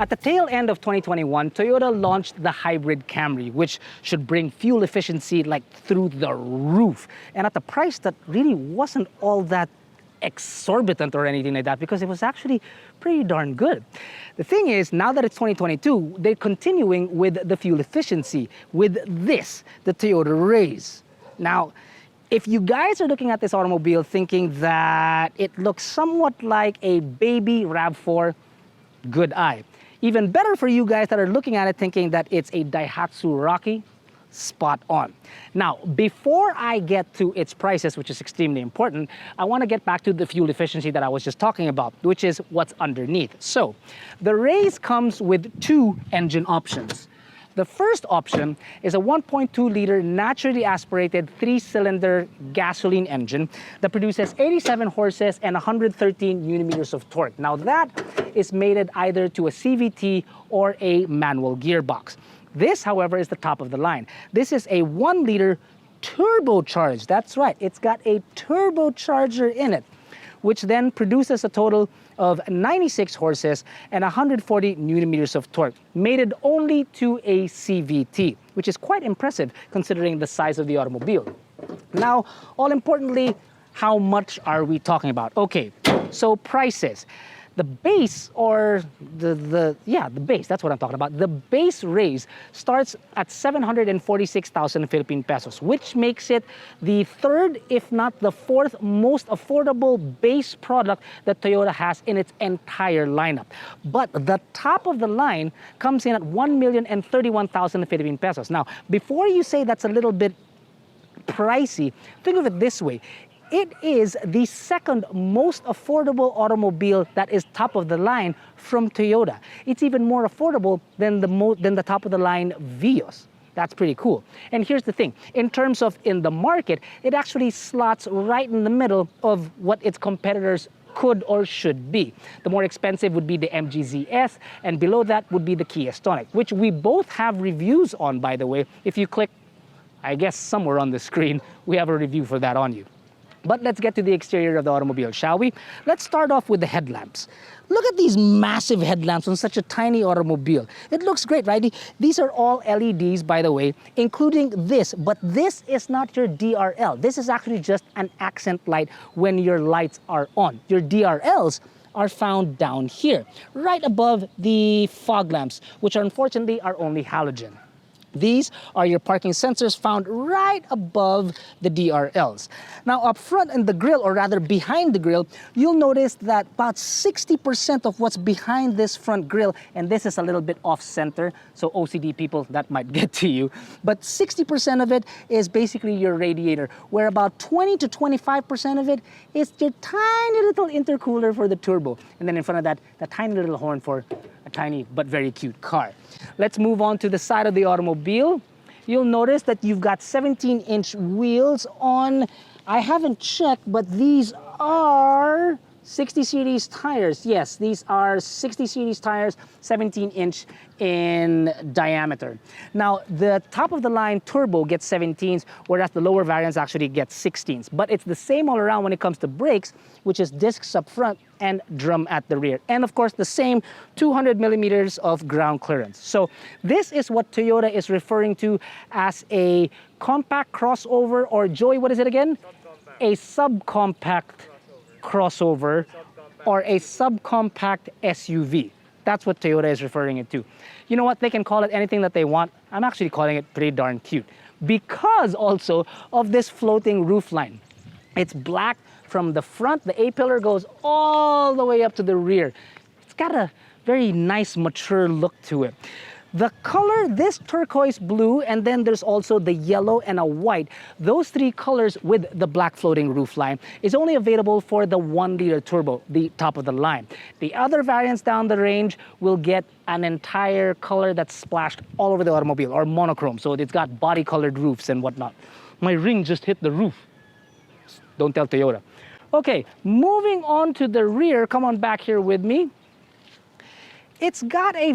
At the tail end of 2021, Toyota launched the hybrid Camry, which should bring fuel efficiency like through the roof, and at the price that really wasn't all that exorbitant or anything like that, because it was actually pretty darn good. The thing is, now that it's 2022, they're continuing with the fuel efficiency with this, the Toyota Raize. Now, if you guys are looking at this automobile thinking that it looks somewhat like a baby RAV4, good eye. Even better for you guys that are looking at it thinking that it's a Daihatsu Rocky, spot on. Now, before I get to its prices, which is extremely important, I want to get back to the fuel efficiency that I was just talking about, which is what's underneath. So, the Raize comes with two engine options. The first option is a 1.2-liter naturally aspirated 3-cylinder gasoline engine that produces 87 horses and 113 newton-meters of torque. Now that is mated either to a CVT or a manual gearbox. This, however, is the top of the line. This is a 1-liter turbocharged. That's right, it's got a turbocharger in it, which then produces a total of 96 horses and 140 newton-meters of torque, mated only to a CVT, which is quite impressive considering the size of the automobile. Now, all importantly, how much are we talking about? Okay, so prices. The base, or the base, that's what I'm talking about. The base Raize starts at 746,000 Philippine pesos, which makes it the third, if not the fourth, most affordable base product that Toyota has in its entire lineup. But the top of the line comes in at 1,031,000 Philippine pesos. Now, before you say that's a little bit pricey, think of it this way. It is the second most affordable automobile that is top of the line from Toyota. It's even more affordable than the top of the line Vios. That's pretty cool. And here's the thing, in terms of in the market, it actually slots right in the middle of what its competitors could or should be. The more expensive would be the MG ZS, and below that would be the Kia Stonic, which we both have reviews on, by the way. If you click, I guess somewhere on the screen, we have a review for that on you. But let's get to the exterior of the automobile, shall we? Let's start off with the headlamps. Look at these massive headlamps on such a tiny automobile. It looks great, right? These are all LEDs, by the way, including this. But this is not your DRL. This is actually just an accent light when your lights are on. Your DRLs are found down here, right above the fog lamps, which unfortunately are only halogen. These are your parking sensors found right above the DRLs. Now up front in the grille, or rather behind the grille, you'll notice that about 60% of what's behind this front grille, and this is a little bit off center, so OCD people, that might get to you, but 60% of it is basically your radiator, where about 20 to 25% of it is your tiny little intercooler for the turbo. And then in front of that, the tiny little horn for a tiny but very cute car. Let's move on to the side of the automobile. You'll notice that you've got 17-inch wheels on. I haven't checked, but these are 60 series tires. Yes, these are 60 series tires, 17-inch in diameter. Now, the top of the line turbo gets 17s, whereas the lower variants actually get 16s. But it's the same all around when it comes to brakes, which is discs up front and drum at the rear. And of course, the same 200 millimeters of ground clearance. So this is what Toyota is referring to as a compact crossover, or Joey, what is it again? A subcompact crossover, or a subcompact SUV. That's what Toyota is referring it to. You know what? They can call it anything that they want. I'm actually calling it pretty darn cute, because also of this floating roofline. It's black from the front. The A-pillar goes all the way up to the rear. It's got a very nice, mature look to it. The color, this turquoise blue, and then there's also the yellow and a white. Those three colors with the black floating roofline is only available for the 1-liter turbo, the top of the line. The other variants down the range will get an entire color that's splashed all over the automobile, or monochrome, so it's got body-colored roofs and whatnot. My ring just hit the roof. Don't tell Toyota. Okay, moving on to the rear, come on back here with me. it's got a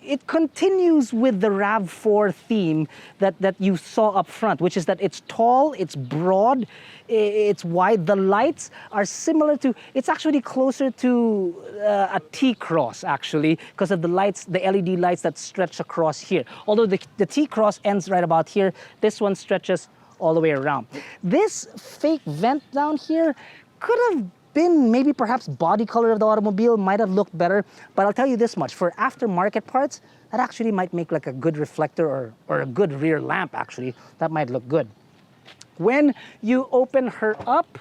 it continues with the RAV4 theme that you saw up front, which is that it's tall, it's broad, it's wide. The lights are similar to, it's actually closer to a T-Cross actually, because of the lights, the LED lights that stretch across here. Although the T-Cross ends right about here, this one stretches all the way around. This fake vent down here could have been maybe perhaps body color of the automobile, might have looked better, but I'll tell you this much, for aftermarket parts, that actually might make like a good reflector or a good rear lamp actually. That might look good. When you open her up,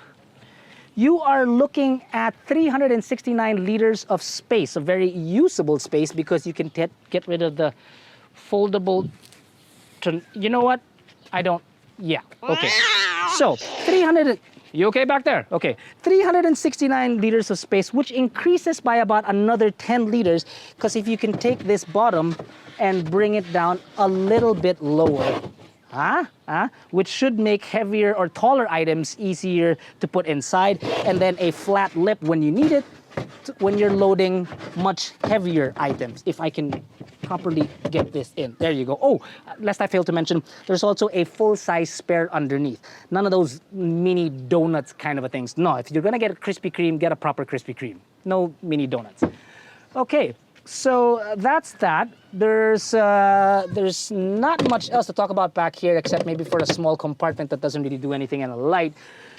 you are looking at 369 liters of space, a very usable space because you can get rid of the foldable, you know what? Yeah, okay. So 300, you okay back there? Okay, 369 liters of space, which increases by about another 10 liters, because if you can take this bottom and bring it down a little bit lower, which should make heavier or taller items easier to put inside, and then a flat lip when you need it, when you're loading much heavier items. If I can properly get this in. There you go. Oh, lest I fail to mention, there's also a full-size spare underneath. None of those mini donuts kind of a things. No, if you're gonna get a Krispy Kreme, get a proper Krispy Kreme. No mini donuts. Okay, so that's that. There's not much else to talk about back here except maybe for a small compartment that doesn't really do anything in a light.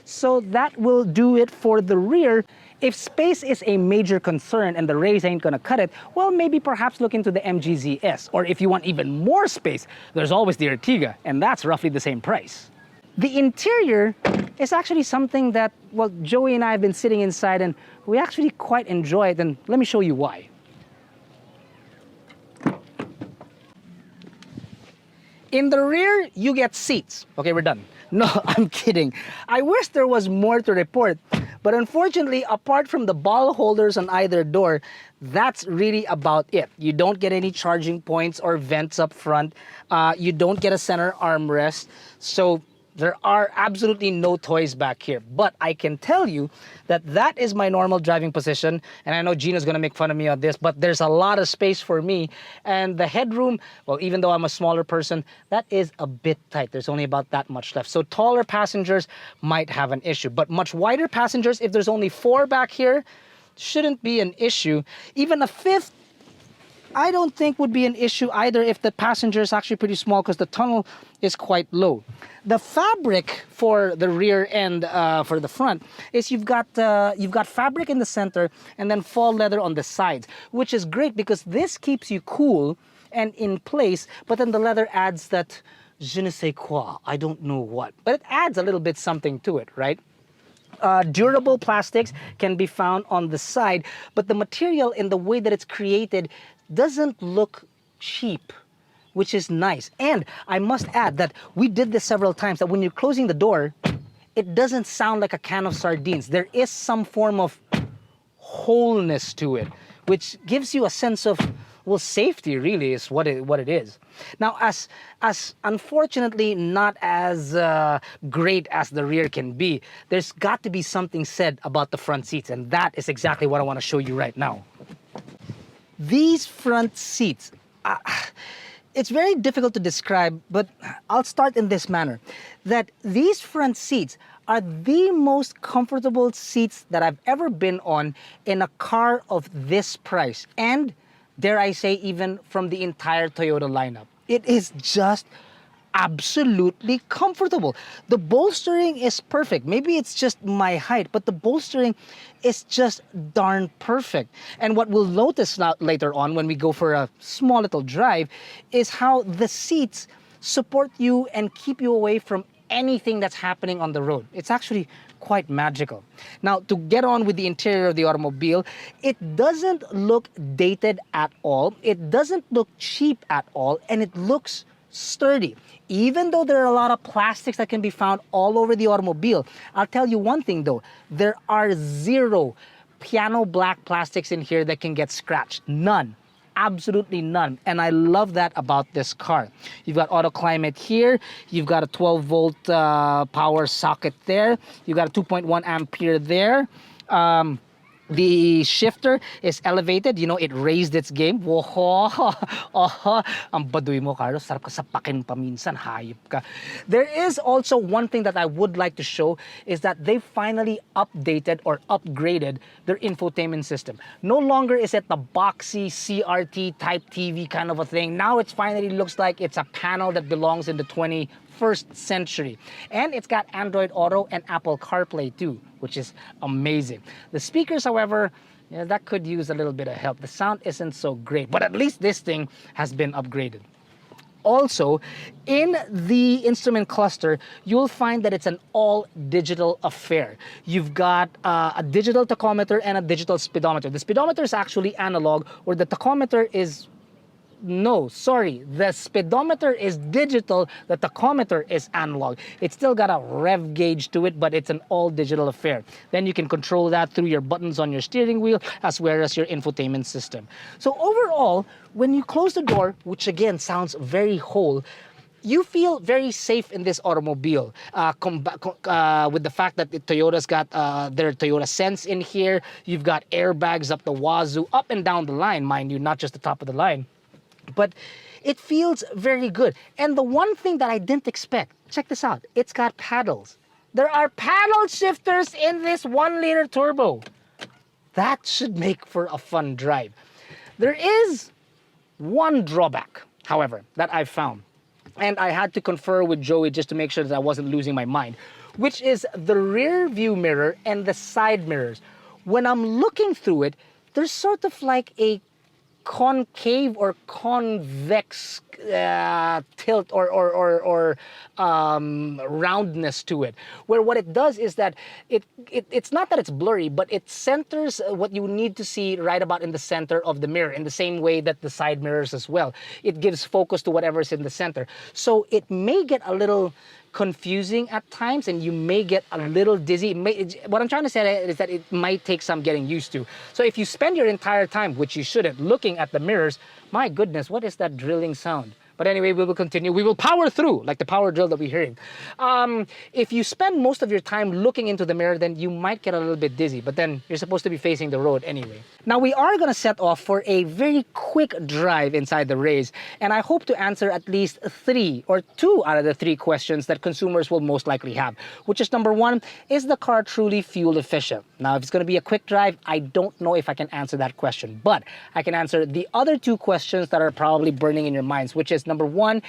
So that will do it for the rear. If space is a major concern and the Raize ain't gonna cut it, well, maybe perhaps look into the MGZS. Or if you want even more space, there's always the Ertiga, and that's roughly the same price. The interior is actually something that, well, Joey and I have been sitting inside and we actually quite enjoy it, and let me show you why. In the rear, you get seats. Okay, we're done. No, I'm kidding. I wish there was more to report, but unfortunately, apart from the ball holders on either door, that's really about it. You don't get any charging points or vents up front. You don't get a center armrest. So there are absolutely no toys back here. But I can tell you that that is my normal driving position. And I know Gina's gonna make fun of me on this, but there's a lot of space for me. And the headroom, well, even though I'm a smaller person, that is a bit tight. There's only about that much left. So taller passengers might have an issue, but much wider passengers, if there's only 4 back here, shouldn't be an issue. Even a 5th, I don't think would be an issue either if the passenger is actually pretty small, because the tunnel is quite low. The fabric for the rear end, for the front, is you've got fabric in the center and then fall leather on the sides, which is great because this keeps you cool and in place, but then the leather adds that je ne sais quoi, I don't know what, but it adds a little bit something to it, right? Durable plastics can be found on the side, but the material in the way that it's created doesn't look cheap, which is nice. And I must add that we did this several times, that when you're closing the door, it doesn't sound like a can of sardines. There is some form of wholeness to it, which gives you a sense of, well, safety really is what it is. Now, as unfortunately not as great as the rear can be, there's got to be something said about the front seats, and that is exactly what I want to show you right now. These front seats, it's very difficult to describe, but I'll start in this manner, that these front seats are the most comfortable seats that I've ever been on in a car of this price, and dare I say, even from the entire Toyota lineup. It is just absolutely comfortable. The bolstering is perfect. Maybe it's just my height, but the bolstering is just darn perfect. And what we'll notice now later on when we go for a small little drive is how the seats support you and keep you away from anything that's happening on the road. It's actually quite magical. Now, to get on with the interior of the automobile, it doesn't look dated at all. It doesn't look cheap at all, and it looks sturdy. Even though there are a lot of plastics that can be found all over the automobile, I'll tell you one thing though, there are 0 piano black plastics in here that can get scratched. None. Absolutely none. And I love that about this car. You've got auto climate here. You've got a 12-volt power socket there. You've got a 2.1 ampere there. The shifter is elevated, you know, it raised its game. Woho! Ang baduy mo, Carlos. Sarap ka sapakin paminsan, hayop ka. There is also one thing that I would like to show is that they finally updated or upgraded their infotainment system. No longer is it the boxy CRT type TV kind of a thing. Now it finally looks like it's a panel that belongs in the 21st century. And it's got Android Auto and Apple CarPlay too, which is amazing. The speakers, however, yeah, that could use a little bit of help. The sound isn't so great, but at least this thing has been upgraded. Also, in the instrument cluster, you'll find that it's an all-digital affair. You've got a digital tachometer and a digital speedometer. The speedometer is actually analog, or the tachometer is... No, sorry, the speedometer is digital, the tachometer is analog. It's still got a rev gauge to it, but it's an all-digital affair. Then you can control that through your buttons on your steering wheel as well as your infotainment system. So overall, when you close the door, which again sounds very whole, you feel very safe in this automobile with the fact that Toyota's got their Toyota Sense in here. You've got airbags up the wazoo, up and down the line, mind you, not just the top of the line. But it feels very good. And the one thing that I didn't expect, check this out, it's got paddles. There are paddle shifters in this 1-liter turbo. That should make for a fun drive. There is one drawback, however, that I've found. And I had to confer with Joey just to make sure that I wasn't losing my mind, which is the rear view mirror and the side mirrors. When I'm looking through it, there's sort of like a concave or convex tilt or roundness to it, where what it does is that it's not that it's blurry, but it centers what you need to see right about in the center of the mirror, in the same way that the side mirrors as well. It gives focus to whatever's in the center. So it may get a little confusing at times, and you may get a little dizzy. What I'm trying to say is that it might take some getting used to. So if you spend your entire time, which you shouldn't, looking at the mirrors, my goodness, what is that drilling sound? But anyway, we will continue. We will power through, like the power drill that we're hearing. If you spend most of your time looking into the mirror, then you might get a little bit dizzy, but then you're supposed to be facing the road anyway. Now, we are going to set off for a very quick drive inside the Raize, and I hope to answer at least 2 out of the 3 questions that consumers will most likely have, which is number 1, is the car truly fuel efficient? Now, if it's going to be a quick drive, I don't know if I can answer that question, but I can answer the other 2 questions that are probably burning in your minds, which is number 1,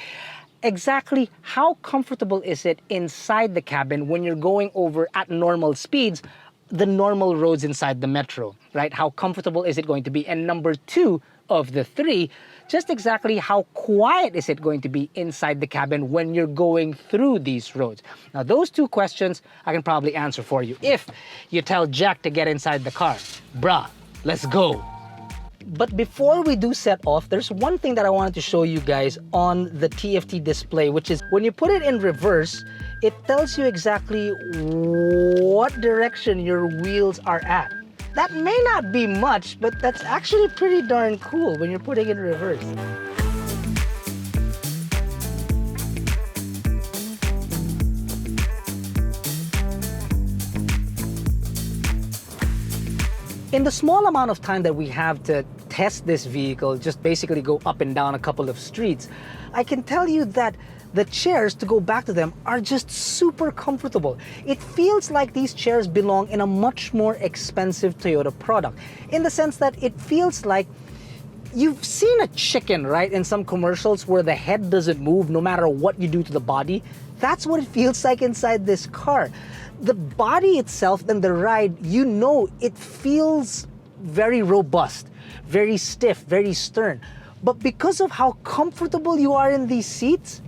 exactly how comfortable is it inside the cabin when you're going over at normal speeds, the normal roads inside the metro, right? How comfortable is it going to be? And number 2 of the 3, just exactly how quiet is it going to be inside the cabin when you're going through these roads? Now, those 2 questions I can probably answer for you if you tell Jack to get inside the car. Bruh, let's go. But before we do set off, there's one thing that I wanted to show you guys on the TFT display, which is when you put it in reverse, it tells you exactly what direction your wheels are at. That may not be much, but that's actually pretty darn cool when you're putting it in reverse. In the small amount of time that we have to test this vehicle, just basically go up and down a couple of streets, I can tell you that the chairs, to go back to them, are just super comfortable. It feels like these chairs belong in a much more expensive Toyota product, in the sense that it feels like you've seen a chicken, right, in some commercials where the head doesn't move no matter what you do to the body. That's what it feels like inside this car. The body itself and the ride, you know, it feels very robust, very stiff, very stern. But because of how comfortable you are in these seats,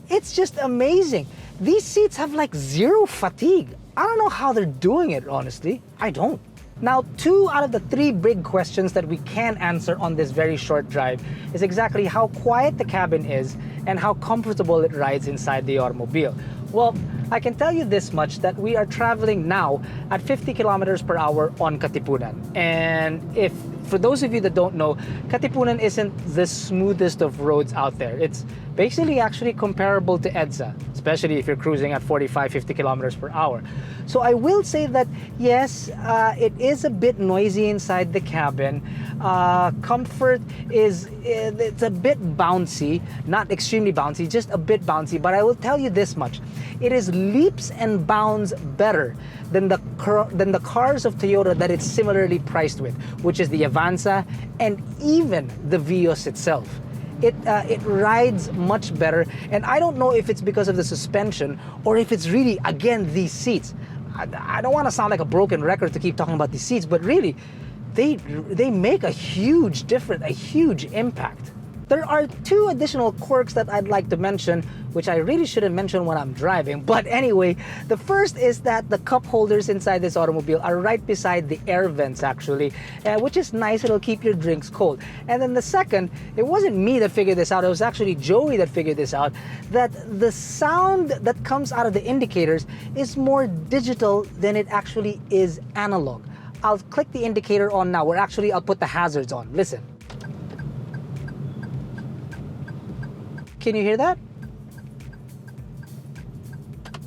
it's just amazing. These seats have like 0 fatigue. I don't know how they're doing it, honestly. I don't. Now, 2 out of the 3 big questions that we can answer on this very short drive is exactly how quiet the cabin is and how comfortable it rides inside the automobile. Well, I can tell you this much, that we are traveling now at 50 kilometers per hour on Katipunan. And if for those of you that don't know, Katipunan isn't the smoothest of roads out there. It's basically actually comparable to EDSA, especially if you're cruising at 45, 50 kilometers per hour. So I will say that, yes, it is a bit noisy inside the cabin. Comfort is, it's a bit bouncy, not extremely bouncy, just a bit bouncy, but I will tell you this much. It is leaps and bounds better than the cars of Toyota that it's similarly priced with, which is the Avanza and even the Vios itself. It rides much better, and I don't know if it's because of the suspension or if it's really, again, these seats. I don't want to sound like a broken record to keep talking about these seats, but really, they make a huge difference, a huge impact. There are two additional quirks that I'd like to mention, which I really shouldn't mention when I'm driving. But anyway, the first is that the cup holders inside this automobile are right beside the air vents, actually, which is nice. It'll keep your drinks cold. And then the second, it wasn't me that figured this out. It was actually Joey that figured this out, that the sound that comes out of the indicators is more digital than it actually is analog. I'll click the indicator on now, or actually I'll put the hazards on. Listen. Can you hear that?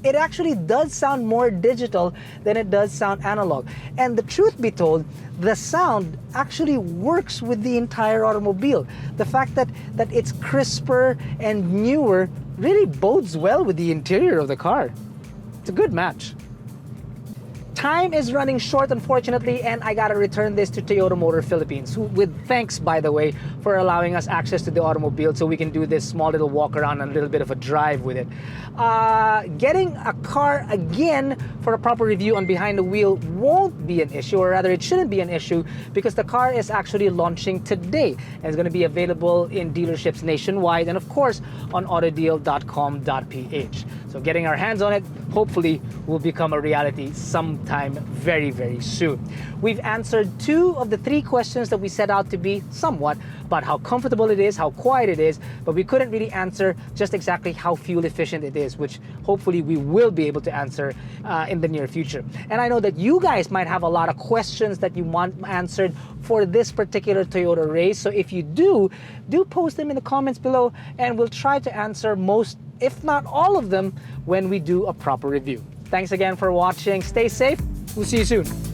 It actually does sound more digital than it does sound analog. And the truth be told, the sound actually works with the entire automobile. The fact that it's crisper and newer really bodes well with the interior of the car. It's a good match. Time is running short, unfortunately, and I gotta return this to Toyota Motor Philippines, with thanks, by the way, for allowing us access to the automobile so we can do this small little walk around and a little bit of a drive with it. Getting a car again for a proper review on Behind the Wheel won't be an issue, or rather it shouldn't be an issue, because the car is actually launching today and is going to be available in dealerships nationwide and of course on AutoDeal.com.ph. So getting our hands on it hopefully will become a reality sometime very, very soon. We've answered 2 of the 3 questions that we set out to be somewhat about how comfortable it is, how quiet it is, but we couldn't really answer just exactly how fuel efficient it is, which hopefully we will be able to answer in the near future. And I know that you guys might have a lot of questions that you want answered for this particular Toyota Raize. So if you do post them in the comments below, and we'll try to answer most, if not all of them, when we do a proper review. Thanks again for watching. Stay safe. We'll see you soon.